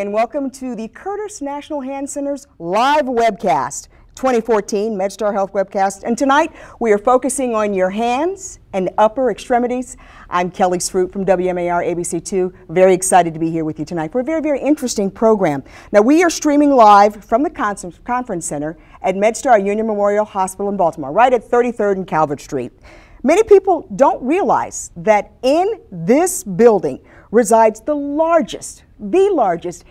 morning and welcome to the Curtis National Hand Center's live webcast, 2014 MedStar Health Webcast. And tonight we are focusing on your hands and upper extremities. I'm Kelly Swoope from WMAR ABC2. Very excited to be here with you tonight for a very, very interesting program. Now we are streaming live from the conference center at MedStar Union Memorial Hospital in Baltimore, right at 33rd and Calvert Street. Many people don't realize that in this building resides the largest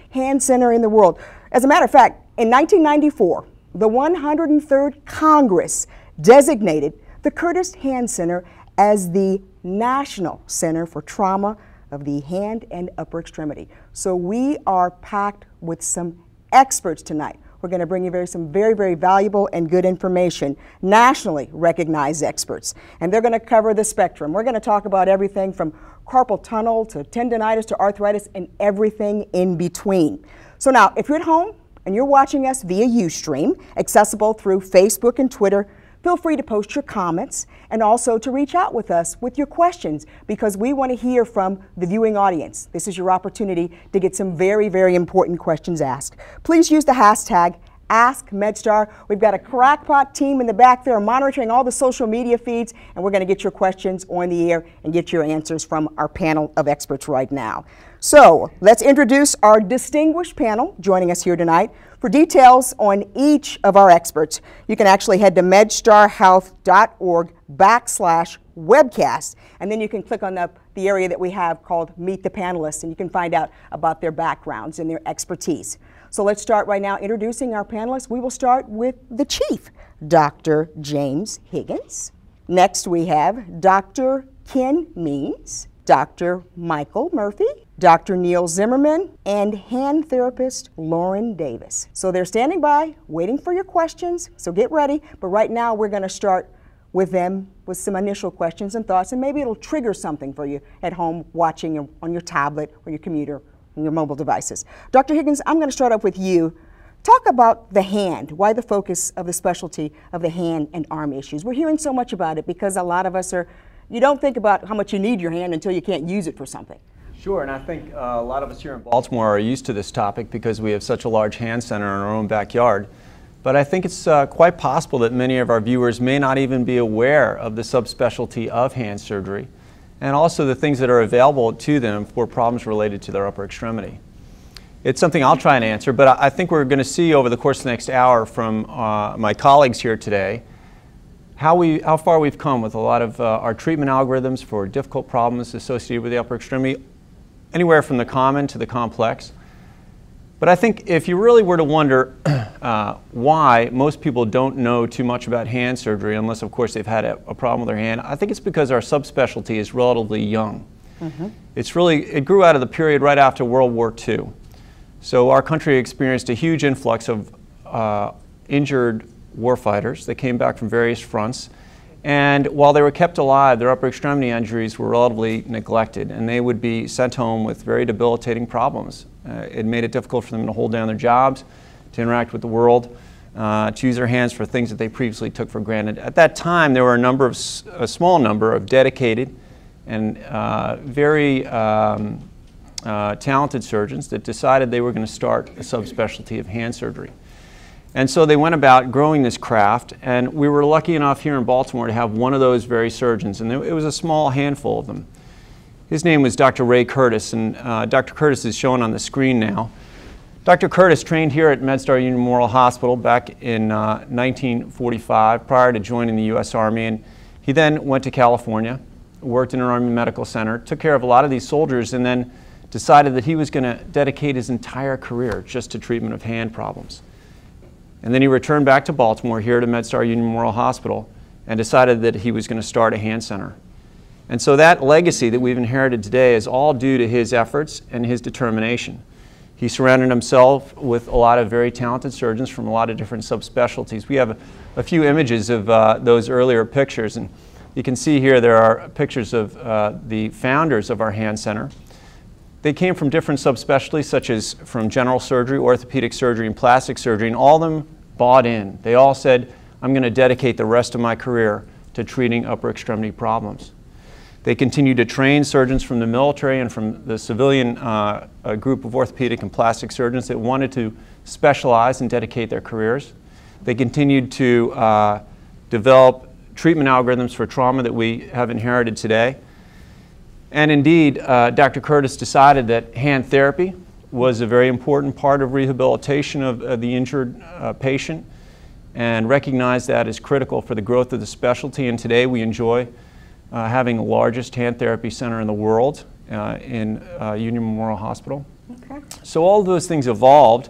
hand center in the world. As a matter of fact, in 1994, the 103rd Congress designated the Curtis Hand Center as the National Center for Trauma of the Hand and Upper Extremity. So we are packed with some experts tonight. We're going to bring you some very, very valuable and good information, nationally recognized experts. And they're going to cover the spectrum. We're going to talk about everything from carpal tunnel to tendonitis to arthritis and everything in between. So now, if you're at home and you're watching us via Ustream, accessible through Facebook and Twitter, feel free to post your comments and also to reach out with us with your questions because we want to hear from the viewing audience. This is your opportunity to get some very, very important questions asked. Please use the hashtag AskMedStar. We've got a crackpot team in the back there monitoring all the social media feeds, and we're going to get your questions on the air and get your answers from our panel of experts right now. So let's introduce our distinguished panel joining us here tonight. For details on each of our experts, you can actually head to medstarhealth.org/webcast, and then you can click on the area that we have called Meet the Panelists, and you can find out about their backgrounds and their expertise. So let's start right now introducing our panelists. We will start with the chief, Dr. James Higgins. Next we have Dr. Ken Means, Dr. Michael Murphy, Dr. Neal Zimmerman, and hand therapist Lauren Davis. So they're standing by, waiting for your questions, so get ready. But right now we're going to start with them with some initial questions and thoughts, and maybe it'll trigger something for you at home watching on your tablet or your computer and your mobile devices. Dr. Higgins, I'm going to start off with you. Talk about the hand. Why the focus of the specialty of the hand and arm issues? We're hearing so much about it because a lot of us you don't think about how much you need your hand until you can't use it for something. Sure, and I think a lot of us here in Baltimore are used to this topic because we have such a large hand center in our own backyard. But I think it's quite possible that many of our viewers may not even be aware of the subspecialty of hand surgery and also the things that are available to them for problems related to their upper extremity. It's something I'll try and answer, but I think we're going to see over the course of the next hour from my colleagues here today how far we've come with a lot of our treatment algorithms for difficult problems associated with the upper extremity, anywhere from the common to the complex. But I think if you really were to wonder why most people don't know too much about hand surgery, unless of course they've had a problem with their hand, I think it's because our subspecialty is relatively young. It grew out of the period right after World War II. So our country experienced a huge influx of injured warfighters that came back from various fronts. And while they were kept alive, their upper extremity injuries were relatively neglected, and they would be sent home with very debilitating problems. It made it difficult for them to hold down their jobs, to interact with the world, to use their hands for things that they previously took for granted. At that time, there were a small number of dedicated and very talented surgeons that decided they were going to start a subspecialty of hand surgery. And so they went about growing this craft, and we were lucky enough here in Baltimore to have one of those very surgeons, and it was a small handful of them. His name was Dr. Ray Curtis, and Dr. Curtis is shown on the screen now. Dr. Curtis trained here at MedStar Union Memorial Hospital back in 1945 prior to joining the U.S. Army, and he then went to California, worked in an Army Medical Center, took care of a lot of these soldiers, and then decided that he was going to dedicate his entire career just to treatment of hand problems. And then he returned back to Baltimore here to MedStar Union Memorial Hospital and decided that he was going to start a hand center. And so that legacy that we've inherited today is all due to his efforts and his determination. He surrounded himself with a lot of very talented surgeons from a lot of different subspecialties. We have a few images of those earlier pictures, and you can see here there are pictures of the founders of our hand center. They came from different subspecialties, such as from general surgery, orthopedic surgery, and plastic surgery, and all of them bought in. They all said, I'm going to dedicate the rest of my career to treating upper extremity problems. They continue to train surgeons from the military and from the civilian group of orthopedic and plastic surgeons that wanted to specialize and dedicate their careers. They continued to develop treatment algorithms for trauma that we have inherited today. And indeed, Dr. Curtis decided that hand therapy was a very important part of rehabilitation of the injured patient, and recognized that as critical for the growth of the specialty. And today we enjoy having the largest hand therapy center in the world in Union Memorial Hospital. Okay. So all of those things evolved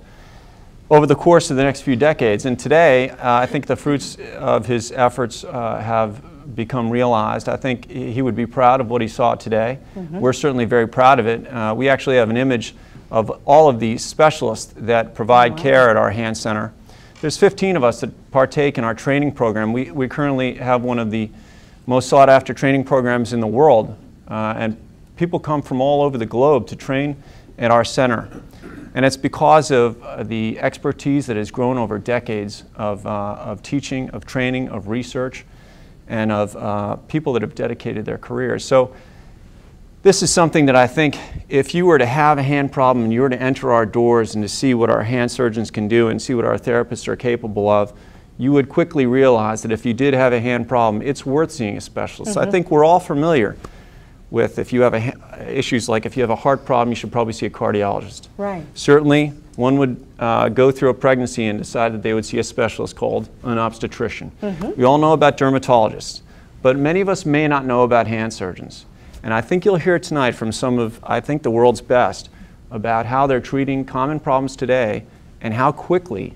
over the course of the next few decades. And today, I think the fruits of his efforts have become realized. I think he would be proud of what he saw today. Mm-hmm. We're certainly very proud of it. We actually have an image of all of the specialists that provide care at our hand center. There's 15 of us that partake in our training program. We currently have one of the most sought after training programs in the world, and people come from all over the globe to train at our center. And it's because of the expertise that has grown over decades of teaching, of training, of research, and of people that have dedicated their careers. So this is something that I think if you were to have a hand problem and you were to enter our doors and to see what our hand surgeons can do and see what our therapists are capable of, you would quickly realize that if you did have a hand problem, it's worth seeing a specialist. Mm-hmm. I think we're all familiar with if you have issues like if you have a heart problem, you should probably see a cardiologist. Right. Certainly, one would go through a pregnancy and decide that they would see a specialist called an obstetrician. Mm-hmm. We all know about dermatologists, but many of us may not know about hand surgeons. And I think you'll hear tonight from some of, I think, the world's best about how they're treating common problems today and how quickly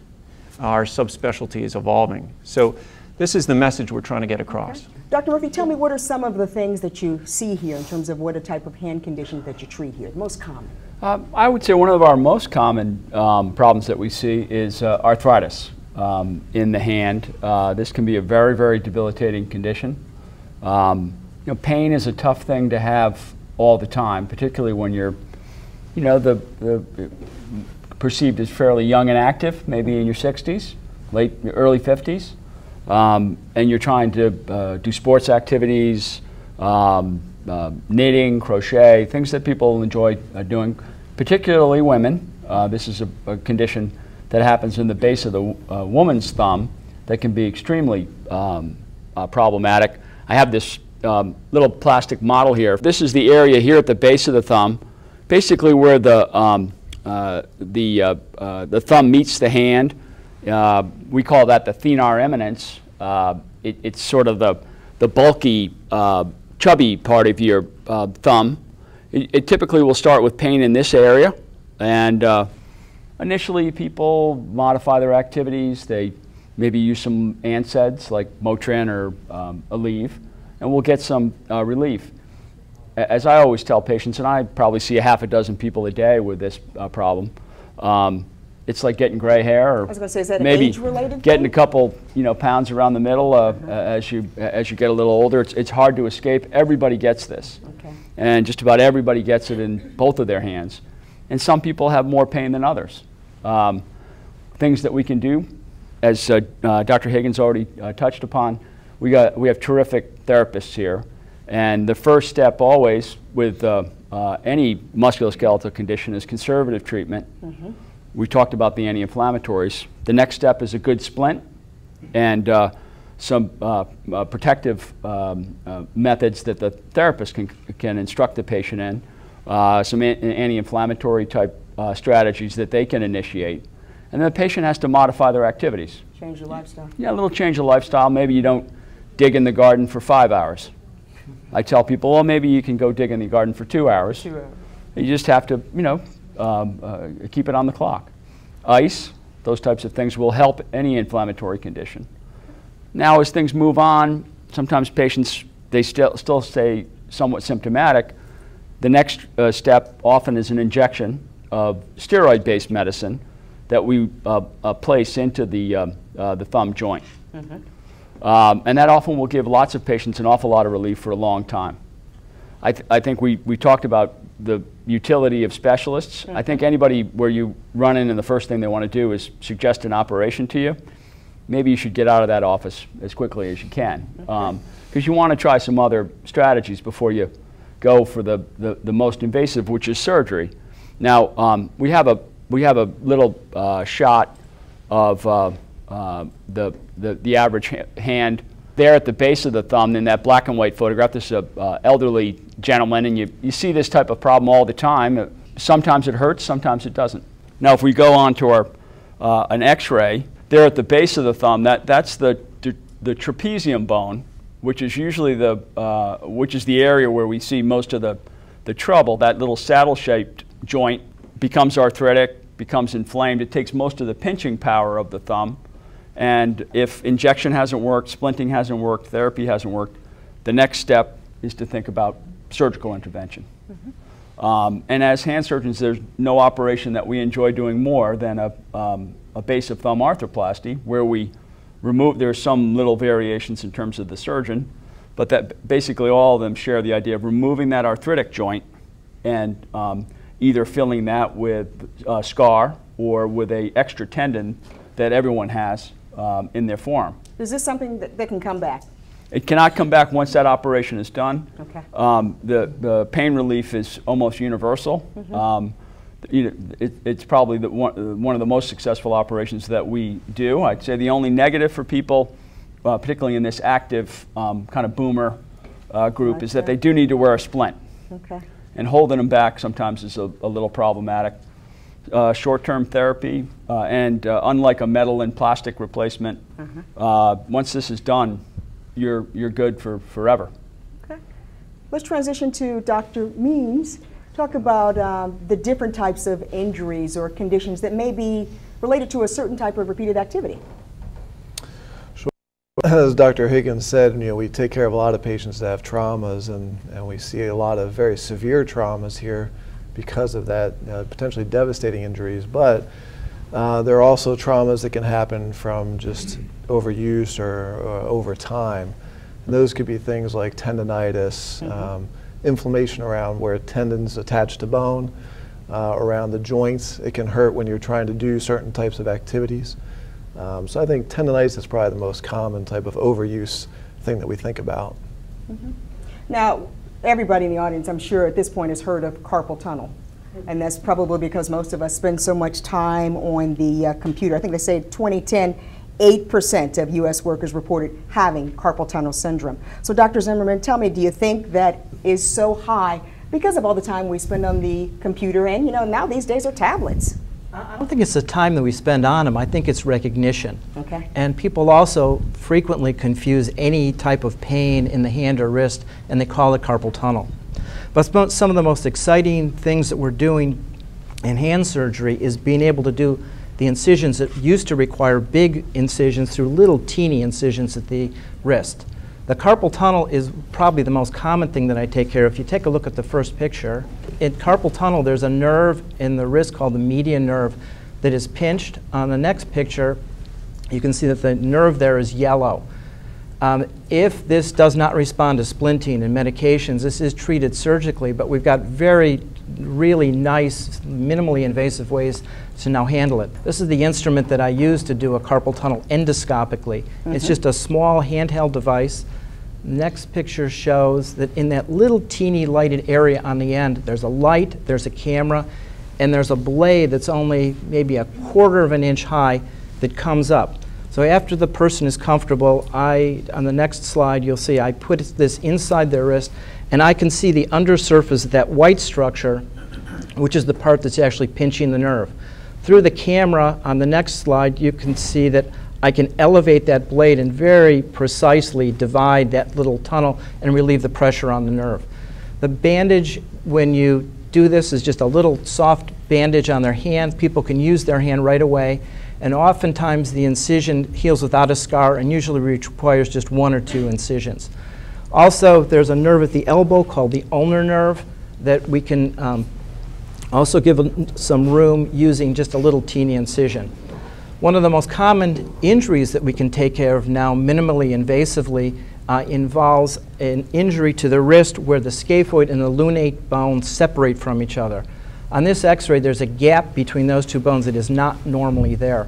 our subspecialty is evolving. So this is the message we're trying to get across. Okay. Dr. Murphy, tell me what are some of the things that you see here in terms of what a type of hand condition that you treat here, most common? I would say one of our most common problems that we see is arthritis in the hand. This can be a very, very debilitating condition. You know, pain is a tough thing to have all the time, particularly when you're, you know, perceived as fairly young and active, maybe in your 60s, early 50s, and you're trying to do sports activities, knitting, crochet, things that people enjoy doing, particularly women. This is a condition that happens in the base of the woman's thumb that can be extremely problematic. I have this little plastic model here. This is the area here at the base of the thumb, basically where the thumb meets the hand. We call that the thenar eminence. It's sort of the bulky, chubby part of your thumb. It typically will start with pain in this area, and initially people modify their activities. They maybe use some NSAIDs like Motrin or Aleve, and we'll get some relief. As I always tell patients, and I probably see a half a dozen people a day with this problem, it's like getting gray hair, or I was going to say, is that maybe age-related getting a couple, you know, pounds around the middle as you get a little older. It's hard to escape. Everybody gets this, okay. And just about everybody gets it in both of their hands. And some people have more pain than others. Things that we can do, as Dr. Higgins already touched upon, we have terrific therapists here, and the first step always with any musculoskeletal condition is conservative treatment. Mm-hmm. We talked about the anti-inflammatories. The next step is a good splint and some protective methods that the therapist can instruct the patient in, some anti-inflammatory type strategies that they can initiate. And then the patient has to modify their activities. Change your lifestyle. Yeah, a little change of lifestyle. Maybe you don't dig in the garden for 5 hours. I tell people, well, maybe you can go dig in the garden for 2 hours. 2 hours. You just have to, you know, keep it on the clock. Ice, those types of things will help any inflammatory condition. Now, as things move on, sometimes patients, they still stay somewhat symptomatic. The next step often is an injection of steroid-based medicine that we place into the thumb joint. Mm-hmm. And that often will give lots of patients an awful lot of relief for a long time. I think we talked about the utility of specialists. Mm-hmm. I think anybody where you run in and the first thing they want to do is suggest an operation to you, maybe you should get out of that office as quickly as you can. Okay. because you want to try some other strategies before you go for the most invasive, which is surgery. Now, we have a little shot of the average hand there at the base of the thumb in that black and white photograph. This is an elderly gentleman, and you see this type of problem all the time. Sometimes it hurts, sometimes it doesn't. Now, if we go on to our an X-ray, there at the base of the thumb, that's the trapezium bone, which is usually the area where we see most of the trouble. That little saddle-shaped joint becomes arthritic, becomes inflamed. It takes most of the pinching power of the thumb. And if injection hasn't worked, splinting hasn't worked, therapy hasn't worked, the next step is to think about surgical intervention. Mm-hmm. And as hand surgeons, there's no operation that we enjoy doing more than a base of thumb arthroplasty, where we remove, there's some little variations in terms of the surgeon, but that basically all of them share the idea of removing that arthritic joint and either filling that with a scar or with an extra tendon that everyone has in their forearm. Is this something that can come back? It cannot come back once that operation is done. Okay. The pain relief is almost universal. Mm-hmm. It's probably one of the most successful operations that we do. I'd say the only negative for people, particularly in this active kind of boomer group, is that they do need to wear a splint. Okay. And holding them back sometimes is a little problematic. Short-term therapy, and unlike a metal and plastic replacement, once this is done, you're good for forever. Okay. Let's transition to Dr. Means. Talk about the different types of injuries or conditions that may be related to a certain type of repeated activity. Sure. As Dr. Higgins said, we take care of a lot of patients that have traumas, and we see a lot of very severe traumas here because of that, potentially devastating injuries. But there are also traumas that can happen from just overuse or over time. And those could be things like tendonitis, inflammation around where tendons attach to bone, around the joints. It can hurt when you're trying to do certain types of activities. So I think tendonitis is probably the most common type of overuse thing that we think about. Now, everybody in the audience, I'm sure, at this point has heard of carpal tunnel. And that's probably because most of us spend so much time on the computer. I think they say 2010, 8% of U.S. workers reported having carpal tunnel syndrome. So Dr. Zimmerman, tell me, do you think that is so high because of all the time we spend on the computer, and now these days are tablets? I don't think it's the time that we spend on them. I think it's recognition. Okay. And people also frequently confuse any type of pain in the hand or wrist, and they call it carpal tunnel. But some of the most exciting things that we're doing in hand surgery is being able to do the incisions that used to require big incisions through little teeny incisions at the wrist. The carpal tunnel is probably the most common thing that I take care of. If you take a look at the first picture, in carpal tunnel there's a nerve in the wrist called the median nerve that is pinched. On the next picture, you can see that the nerve there is yellow. If this does not respond to splinting and medications, this is treated surgically, but we've got really nice, minimally invasive ways to now handle it. This is the instrument that I use to do a carpal tunnel endoscopically. It's just a small handheld device. Next picture shows that in that little teeny lighted area on the end, there's a light, there's a camera, and there's a blade that's only maybe 1/4 of an inch high that comes up. So after the person is comfortable, on the next slide you'll see I put this inside their wrist, and I can see the undersurface of that white structure, which is the part that's actually pinching the nerve. Through the camera on the next slide, you can see that I can elevate that blade and very precisely divide that little tunnel and relieve the pressure on the nerve. The bandage, when you do this, is just a little soft bandage on their hand. People can use their hand right away. And oftentimes the incision heals without a scar and usually requires just 1 or 2 incisions. Also, there's a nerve at the elbow called the ulnar nerve that we can also give some room using just a little teeny incision. One of the most common injuries that we can take care of now minimally invasively involves an injury to the wrist where the scaphoid and the lunate bone separate from each other. On this x-ray, there's a gap between those 2 bones that is not normally there.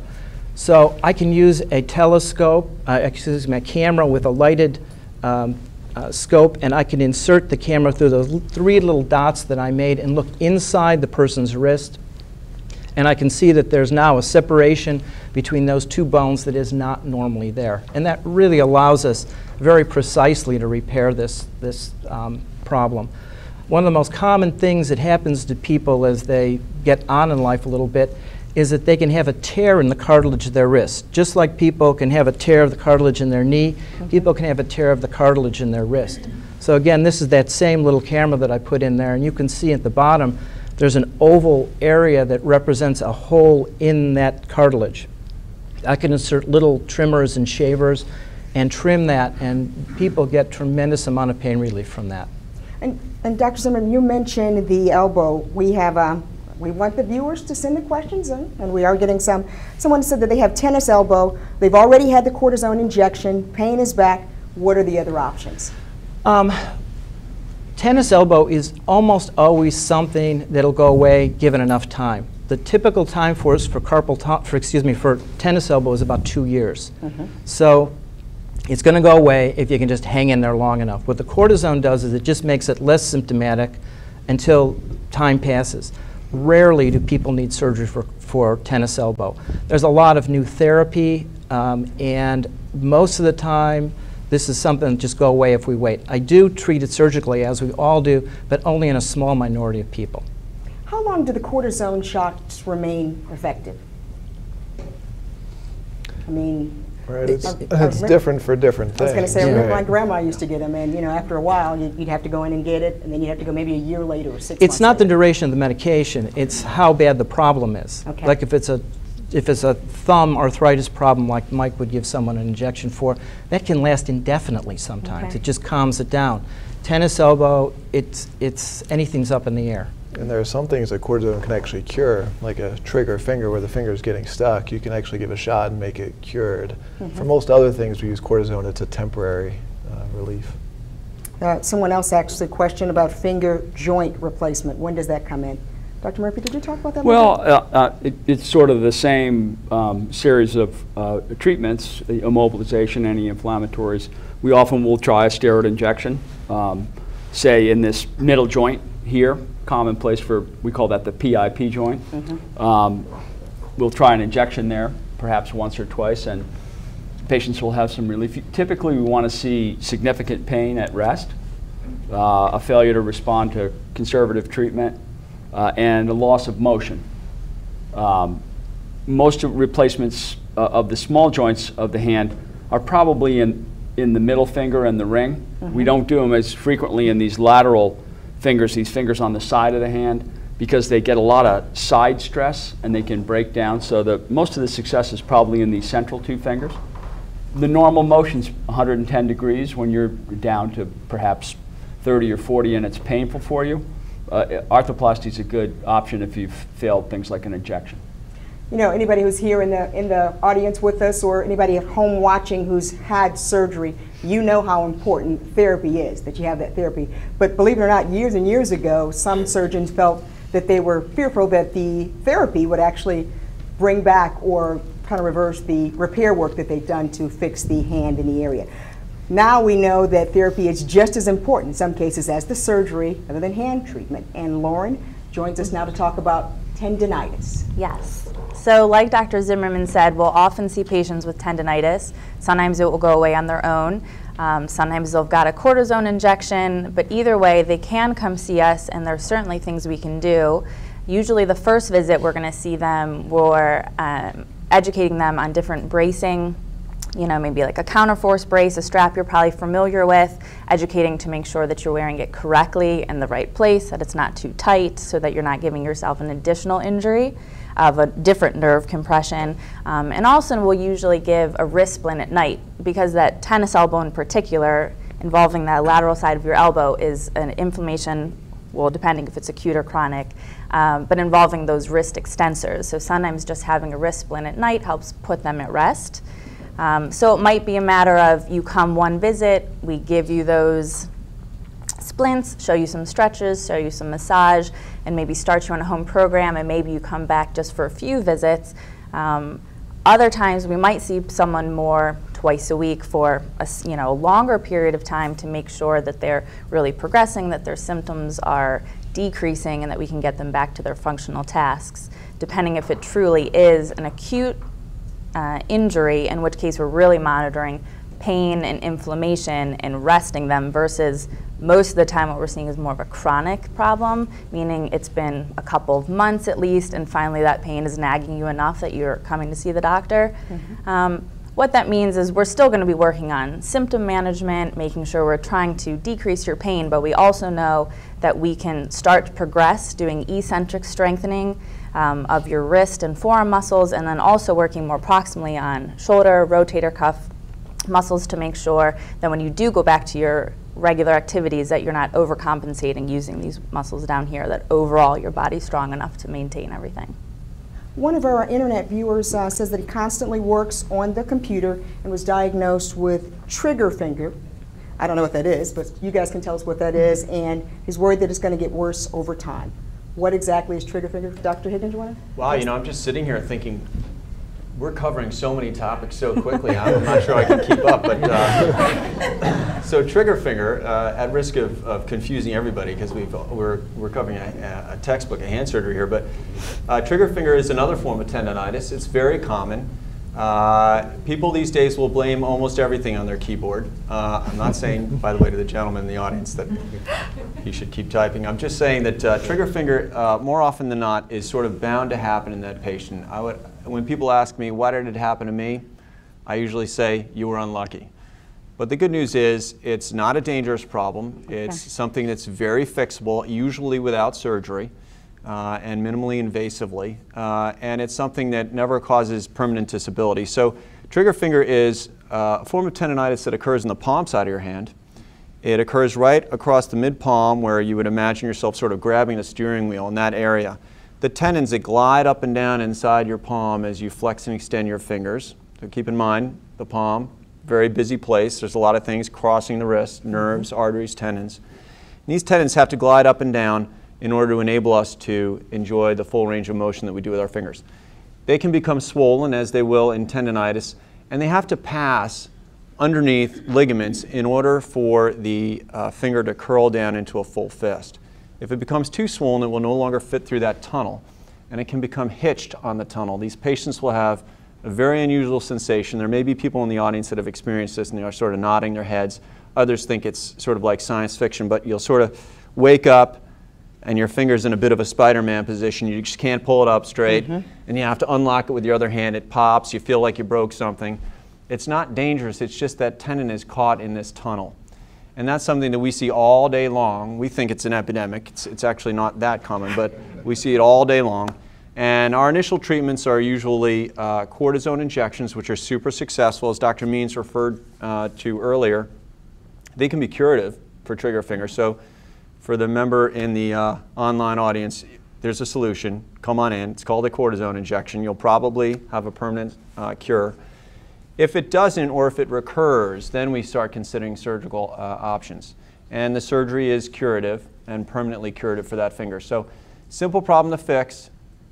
So I can use a telescope, a camera with a lighted scope, and I can insert the camera through those 3 little dots that I made and look inside the person's wrist. And I can see that there's now a separation between those 2 bones that is not normally there. And that really allows us very precisely to repair this problem. One of the most common things that happens to people as they get on in life a little bit is that they can have a tear in the cartilage of their wrist. Just like people can have a tear of the cartilage in their knee, people can have a tear of the cartilage in their wrist. So again, this is that same little camera that I put in there, and you can see at the bottom there's an oval area that represents a hole in that cartilage. I can insert little trimmers and shavers and trim that, and people get tremendous amount of pain relief from that. And Dr. Zimmerman, you mentioned the elbow. We want the viewers to send the questions in, and we are getting some. Someone said that they have tennis elbow. They've already had the cortisone injection. Pain is back. What are the other options? Tennis elbow is almost always something that'll go away given enough time. The typical time for us for tennis elbow is about 2 years. So it's going to go away if you can just hang in there long enough. What the cortisone does is it just makes it less symptomatic until time passes. Rarely do people need surgery for tennis elbow. There's a lot of new therapy, and most of the time this is something that just go away if we wait. I do treat it surgically, as we all do, but only in a small minority of people. How long do the cortisone shots remain effective? I mean, right, it's different for different things. I was going to say, I remember my grandma used to get them, and after a while, you'd have to go in and get it, and then you'd have to go maybe a year later or 6 months. It's not later. the duration of the medication; it's how bad the problem is. Okay. Like if it's a thumb arthritis problem, like Mike would give someone an injection for, that can last indefinitely sometimes. Okay. It just calms it down. Tennis elbow, it's anything's up in the air. And there are some things that cortisone can actually cure, like a trigger finger where the finger is getting stuck. You can actually give a shot and make it cured. For most other things we use cortisone, it's a temporary relief. Someone else actually questioned about finger joint replacement. When does that come in? Dr. Murphy, did you talk about that? Well, it's sort of the same series of treatments, the immobilization, anti-inflammatories. We often will try a steroid injection, say in this middle joint here, commonplace for, we call that the PIP joint. We'll try an injection there, perhaps once or twice, and patients will have some relief. Typically, we want to see significant pain at rest, a failure to respond to conservative treatment, and a loss of motion. Most replacements of the small joints of the hand are probably in the middle finger and the ring. We don't do them as frequently in these lateral fingers, these fingers on the side of the hand, because they get a lot of side stress and they can break down. So most of the success is probably in these central 2 fingers. The normal motion's 110 degrees when you're down to perhaps 30 or 40 and it's painful for you. Arthroplasty is a good option if you've failed things like an injection. Anybody who's here in the audience with us, or anybody at home watching who's had surgery, you know how important therapy is, that you have that therapy. But believe it or not, years and years ago, some surgeons felt that they were fearful that the therapy would actually bring back or kind of reverse the repair work that they've done to fix the hand in the area. Now we know that therapy is just as important in some cases as the surgery, other than hand treatment. And Lauren joins us now to talk about tendinitis. Yes. So like Dr. Zimmerman said, we'll often see patients with tendinitis. Sometimes it will go away on their own. Sometimes they've got a cortisone injection, but either way, they can come see us, and there's certainly things we can do. Usually the first visit, we're going to see them, we're educating them on different bracing, maybe like a counterforce brace, a strap you're probably familiar with, educating to make sure that you're wearing it correctly in the right place, that it's not too tight, so that you're not giving yourself an additional injury of a different nerve compression. And also we'll usually give a wrist splint at night, because that tennis elbow in particular, involving that lateral side of your elbow, is an inflammation, well, depending if it's acute or chronic, but involving those wrist extensors. So sometimes just having a wrist splint at night helps put them at rest. So it might be a matter of you come one visit, we give you those splints, show you some stretches, show you some massage, and maybe start you on a home program, and maybe you come back just for a few visits. Other times we might see someone more twice a week for a longer period of time to make sure that they're really progressing, that their symptoms are decreasing, and that we can get them back to their functional tasks, depending if it truly is an acute injury, in which case we're really monitoring pain and inflammation and resting them, versus most of the time what we're seeing is more of a chronic problem, meaning it's been a couple of months at least, and finally that pain is nagging you enough that you're coming to see the doctor. What that means is we're still going to be working on symptom management, making sure we're trying to decrease your pain, but we also know that we can start to progress doing eccentric strengthening of your wrist and forearm muscles, and then also working more proximally on shoulder, rotator cuff muscles to make sure that when you do go back to your regular activities that you're not overcompensating using these muscles down here, that overall your body's strong enough to maintain everything. One of our internet viewers says that he constantly works on the computer and was diagnosed with trigger finger. I don't know what that is, but you guys can tell us what that is, and he's worried that it's going to get worse over time. What exactly is trigger finger? Dr. Higgins, you want to? Wow, I'm just sitting here thinking, we're covering so many topics so quickly, I'm not sure I can keep up. But so trigger finger, at risk of confusing everybody, because we're covering a textbook, a hand surgery here, but trigger finger is another form of tendonitis. It's very common. People these days will blame almost everything on their keyboard. I'm not saying, by the way, to the gentleman in the audience that he should keep typing. I'm just saying that trigger finger, more often than not, is sort of bound to happen in that patient. When people ask me, why did it happen to me? I usually say, you were unlucky. But the good news is, it's not a dangerous problem. It's something that's very fixable, usually without surgery, and minimally invasively. And it's something that never causes permanent disability. So trigger finger is a form of tendonitis that occurs in the palm side of your hand. It occurs right across the mid-palm, where you would imagine yourself sort of grabbing the steering wheel in that area. The tendons that glide up and down inside your palm as you flex and extend your fingers. So keep in mind, the palm, very busy place. There's a lot of things crossing the wrist, nerves, arteries, tendons. And these tendons have to glide up and down in order to enable us to enjoy the full range of motion that we do with our fingers. They can become swollen, as they will in tendonitis, and they have to pass underneath ligaments in order for the finger to curl down into a full fist. If it becomes too swollen, it will no longer fit through that tunnel, and it can become hitched on the tunnel. These patients will have a very unusual sensation. There may be people in the audience that have experienced this, and they are sort of nodding their heads. Others think it's sort of like science fiction, but you'll sort of wake up and your finger's in a bit of a Spider-Man position. You just can't pull it up straight, and you have to unlock it with your other hand. It pops. You feel like you broke something. It's not dangerous. It's just that tendon is caught in this tunnel. And that's something that we see all day long. We think it's an epidemic. It's actually not that common, but we see it all day long. And our initial treatments are usually cortisone injections, which are super successful, as Dr. Means referred to earlier. They can be curative for trigger finger. So for the member in the online audience, there's a solution. Come on in. It's called a cortisone injection. You'll probably have a permanent cure. If it doesn't, or if it recurs, then we start considering surgical options. And the surgery is curative and permanently curative for that finger. So simple problem to fix,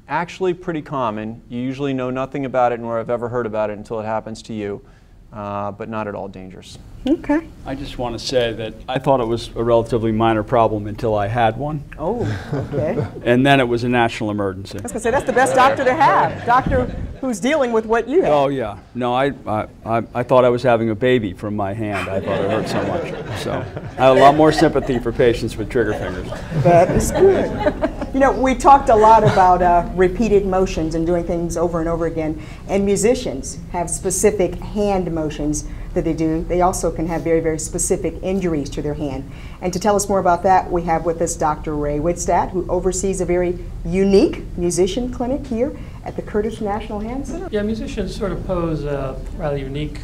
actually pretty common. You usually know nothing about it nor have ever heard about it until it happens to you, but not at all dangerous. Okay. I just want to say that I thought it was a relatively minor problem until I had one. Oh, okay. And then it was a national emergency. I was going to say, that's the best doctor to have. Doctor who's dealing with what you have. Oh, yeah. No, I thought I was having a baby from my hand. I thought it hurt so much. So I have a lot more sympathy for patients with trigger fingers. That is good. You know, we talked a lot about repeated motions and doing things over and over again. And musicians have specific hand motions that they do. They also can have very, very specific injuries to their hand. And to tell us more about that, we have with us Dr. Ray Wittstadt, who oversees a very unique musician clinic here at the Curtis National Hand Center. Yeah, musicians sort of pose a rather unique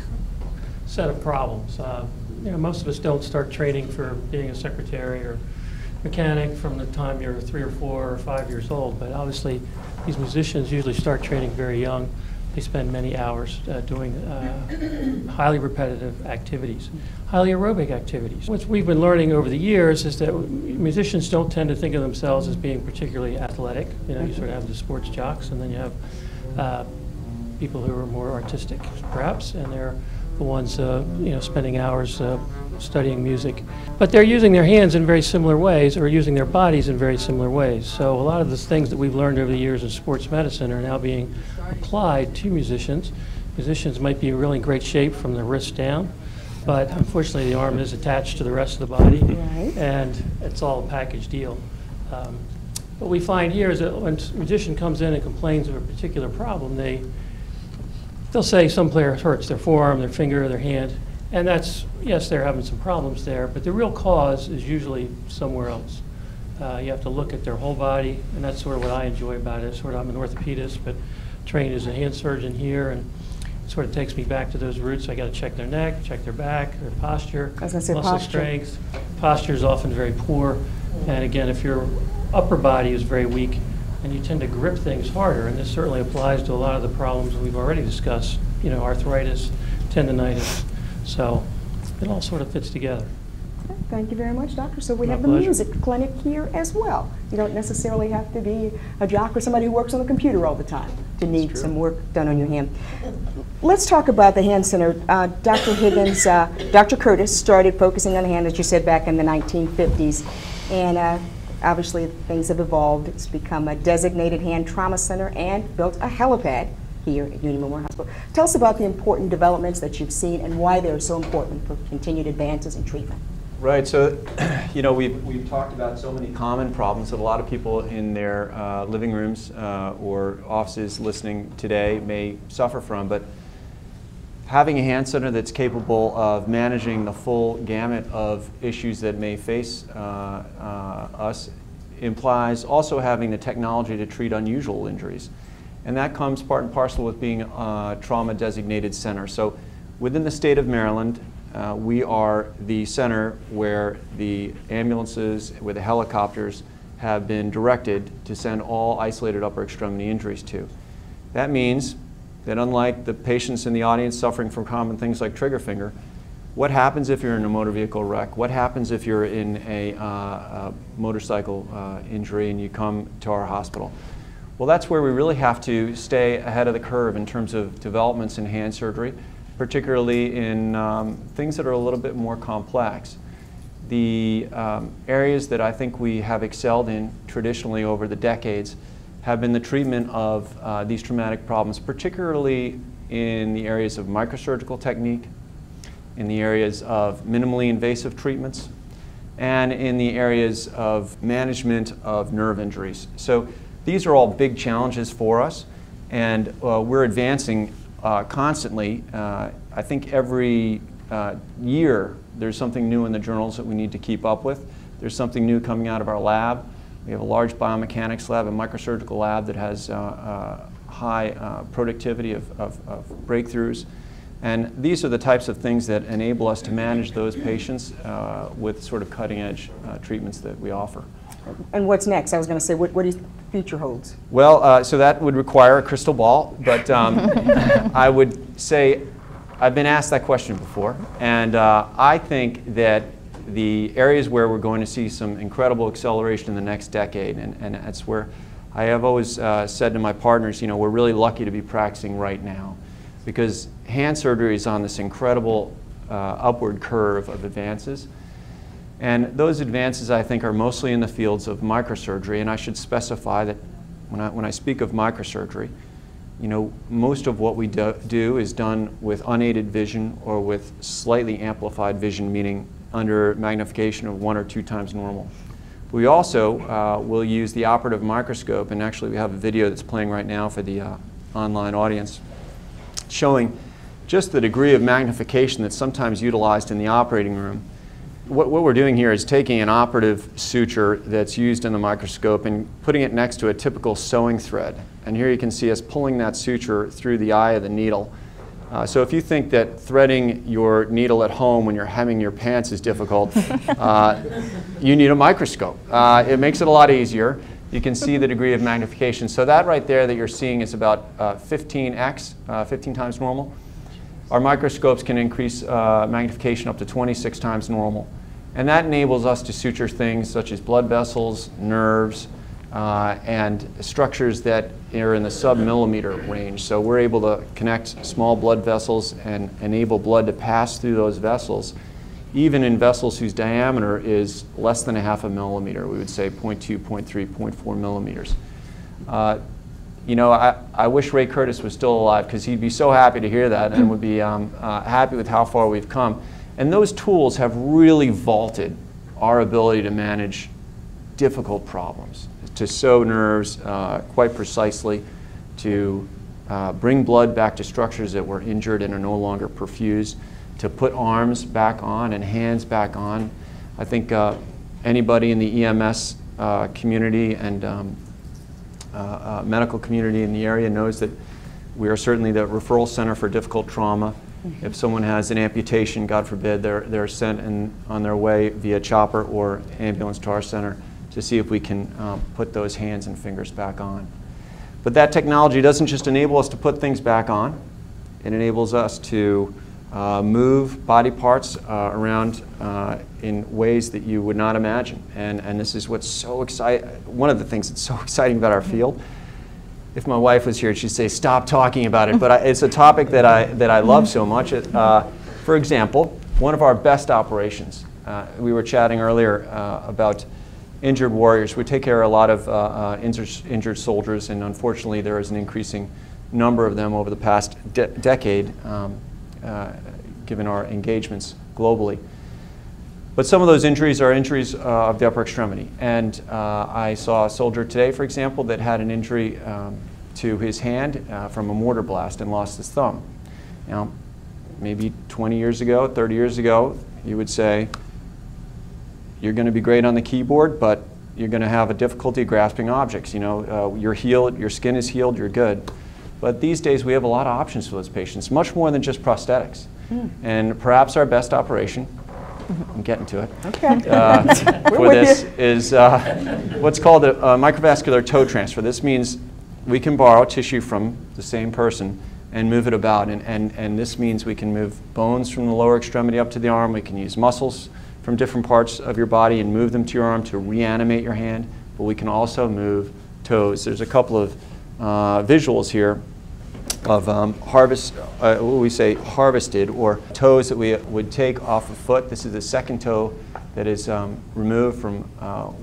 set of problems. You know, most of us don't start training for being a secretary or mechanic from the time you're 3 or 4 or 5 years old, but obviously these musicians usually start training very young. They spend many hours doing highly repetitive activities, highly aerobic activities. What we've been learning over the years is that musicians don't tend to think of themselves as being particularly athletic. You know, you sort of have the sports jocks, and then you have people who are more artistic, perhaps, and they're the ones spending hours studying music. But they're using their hands in very similar ways, or using their bodies in very similar ways. So a lot of the things that we've learned over the years in sports medicine are now being applied to musicians. Musicians might be in really great shape from the wrist down, but unfortunately the arm is attached to the rest of the body, Right. and it's all a package deal. What we find here is that when a musician comes in and complains of a particular problem, they'll say some player hurts their forearm, their finger, their hand, and that's, yes, they're having some problems there, but the real cause is usually somewhere else. You have to look at their whole body, and that's sort of what I enjoy about it. I'm an orthopedist, but trained as a hand surgeon here, and it sort of takes me back to those roots. I got to check their neck, check their back, their posture, I was gonna say muscle posture. strength. Posture is often very poor, and again, if your upper body is very weak, and you tend to grip things harder, and this certainly applies to a lot of the problems we've already discussed, arthritis, tendonitis. So it all sort of fits together. Thank you very much, Doctor. So we My have the pleasure. music clinic here as well. You don't necessarily have to be a jock or somebody who works on the computer all the time to need some work done on your hand. Let's talk about the hand center. Dr. Higgins, Dr. Curtis started focusing on the hand, as you said, back in the 1950s. And obviously things have evolved. It's become a designated hand trauma center and built a helipad here at Union Memorial Hospital. Tell us about the important developments that you've seen and why they're so important for continued advances in treatment. Right, so we've talked about so many common problems that a lot of people in their living rooms or offices listening today may suffer from, but having a hand center that's capable of managing the full gamut of issues that may face us implies also having the technology to treat unusual injuries. And that comes part and parcel with being a trauma-designated center. So within the state of Maryland, we are the center where the ambulances with the helicopters have been directed to send all isolated upper extremity injuries to. That means that unlike the patients in the audience suffering from common things like trigger finger, what happens if you're in a motor vehicle wreck? What happens if you're in a motorcycle injury and you come to our hospital? Well, that's where we really have to stay ahead of the curve in terms of developments in hand surgery, particularly in things that are a little bit more complex. The areas that I think we have excelled in traditionally over the decades have been the treatment of these traumatic problems, particularly in the areas of microsurgical technique, in the areas of minimally invasive treatments, and in the areas of management of nerve injuries. So these are all big challenges for us, and we're advancing constantly. I think every year there's something new in the journals that we need to keep up with. There's something new coming out of our lab. We have a large biomechanics lab, a microsurgical lab that has high productivity of breakthroughs. And these are the types of things that enable us to manage those patients with sort of cutting-edge treatments that we offer. And what's next? I was going to say, what do the future holds? Well, so that would require a crystal ball, but I would say I've been asked that question before, and I think that the areas where we're going to see some incredible acceleration in the next decade, and that's where I have always said to my partners, we're really lucky to be practicing right now, because hand surgery is on this incredible upward curve of advances. And those advances, I think, are mostly in the fields of microsurgery. And I should specify that when I speak of microsurgery, most of what we do is done with unaided vision or with slightly amplified vision, meaning under magnification of 1 or 2 times normal. We also will use the operative microscope, and actually we have a video that's playing right now for the online audience, showing just the degree of magnification that's sometimes utilized in the operating room. What we're doing here is taking an operative suture that's used in the microscope and putting it next to a typical sewing thread. And here you can see us pulling that suture through the eye of the needle. So if you think that threading your needle at home when you're hemming your pants is difficult, you need a microscope. It makes it a lot easier. You can see the degree of magnification. So that right there that you're seeing is about 15x, 15 times normal. Our microscopes can increase magnification up to 26 times normal. And that enables us to suture things such as blood vessels, nerves, and structures that are in the sub-millimeter range. So we're able to connect small blood vessels and enable blood to pass through those vessels, even in vessels whose diameter is less than 1/2 millimeter. We would say 0.2, 0.3, 0.4 millimeters. You know, I wish Ray Curtis was still alive, because he'd be so happy to hear that and would be happy with how far we've come. And those tools have really vaulted our ability to manage difficult problems, to sew nerves quite precisely, to bring blood back to structures that were injured and are no longer perfused, to put arms back on and hands back on. I think anybody in the EMS community and medical community in the area knows that we are certainly the referral center for difficult trauma. If someone has an amputation, God forbid, they're sent on their way via chopper or ambulance to our center to see if we can put those hands and fingers back on. But that technology doesn't just enable us to put things back on, it enables us to move body parts around in ways that you would not imagine. And this is what's so exciting, one of the things that's so exciting about our field. If my wife was here, she'd say, stop talking about it, but it's a topic that I love so much. For example, one of our best operations, we were chatting earlier about injured warriors. We take care of a lot of injured soldiers, and unfortunately there is an increasing number of them over the past decade, given our engagements globally. But some of those injuries are injuries of the upper extremity. And I saw a soldier today, for example, that had an injury to his hand from a mortar blast and lost his thumb. Now, maybe 20 years ago, 30 years ago, you would say, you're going to be great on the keyboard, but you're going to have a difficulty grasping objects. You know, you're healed, your skin is healed, you're good. But these days we have a lot of options for those patients, much more than just prosthetics. And perhaps our best operation, I'm getting to it, for this is what's called a microvascular toe transfer. This means we can borrow tissue from the same person and move it about. And this means we can move bones from the lower extremity up to the arm. We can use muscles from different parts of your body and move them to your arm to reanimate your hand. But we can also move toes. There's a couple of visuals here of what we say harvested, or toes that we would take off a foot. This is the second toe that is removed from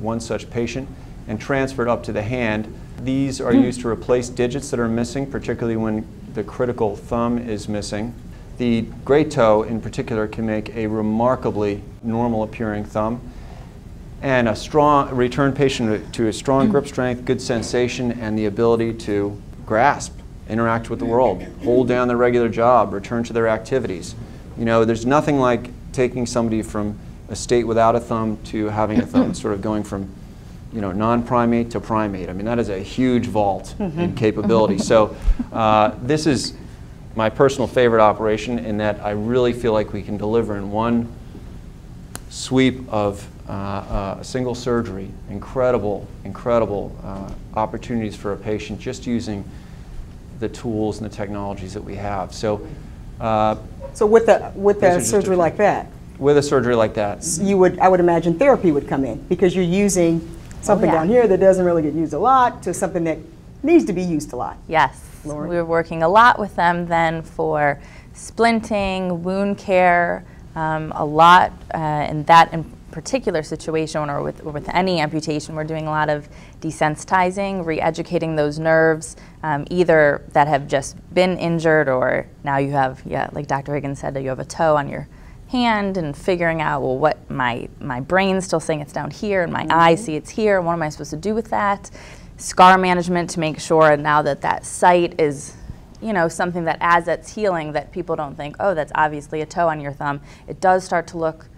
one such patient and transferred up to the hand. These are used to replace digits that are missing, particularly when the critical thumb is missing. The great toe in particular can make a remarkably normal appearing thumb, and a strong return patient to a strong grip strength, good sensation, and the ability to grasp, interact with the world, hold down their regular job, return to their activities. You know, there's nothing like taking somebody from a state without a thumb to having a thumb, sort of going from, you know, non-primate to primate. I mean, that is a huge vault in capability. So this is my personal favorite operation, in that I really feel like we can deliver in one sweep of a single surgery incredible opportunities for a patient just using the tools and the technologies that we have. So with a surgery like that, with a surgery like that, I would imagine therapy would come in, because you're using something down here that doesn't really get used a lot to something that needs to be used a lot. Yes, we're working a lot with them then for splinting, wound care, a lot in that in particular situation, or with any amputation. We're doing a lot of desensitizing, re-educating those nerves, either that have just been injured, or now you have, like Dr. Higgins said, you have a toe on your hand, and figuring out, well, what my brain's still saying it's down here, and my eyes see it's here, and what am I supposed to do with that? Scar management to make sure now that that site is, you know, something that as it's healing, that people don't think, oh, that's obviously a toe on your thumb. It does start to look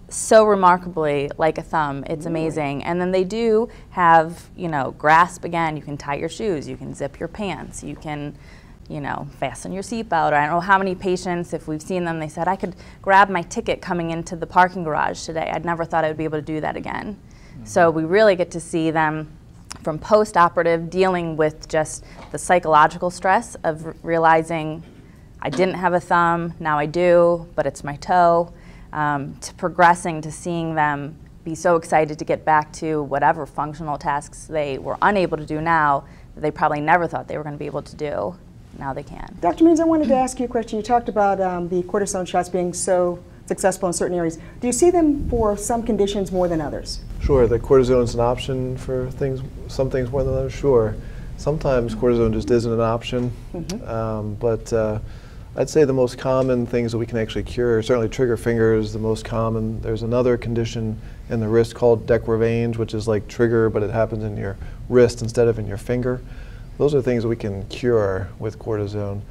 so remarkably like a thumb. It's amazing. And then they do have, you know, grasp again. You can tie your shoes, you can zip your pants, you can, you know, fasten your seatbelt. Or I don't know how many patients, if we've seen them, they said, I could grab my ticket coming into the parking garage today. I'd never thought I would be able to do that again. So we really get to see them from post-operative, dealing with just the psychological stress of realizing I didn't have a thumb, now I do, but it's my toe, to progressing to seeing them be so excited to get back to whatever functional tasks they were unable to do now that they probably never thought they were going to be able to do. Now they can. Dr. Means, I wanted to ask you a question. You talked about the cortisone shots being so successful in certain areas. Do you see them for some conditions more than others? Sure, the cortisone is an option for some things more than others, sure. Sometimes cortisone just isn't an option, but I'd say the most common things that we can actually cure, certainly trigger finger is the most common. There's another condition in the wrist called decravange, which is like trigger, but it happens in your wrist instead of in your finger. Those are things that we can cure with cortisone.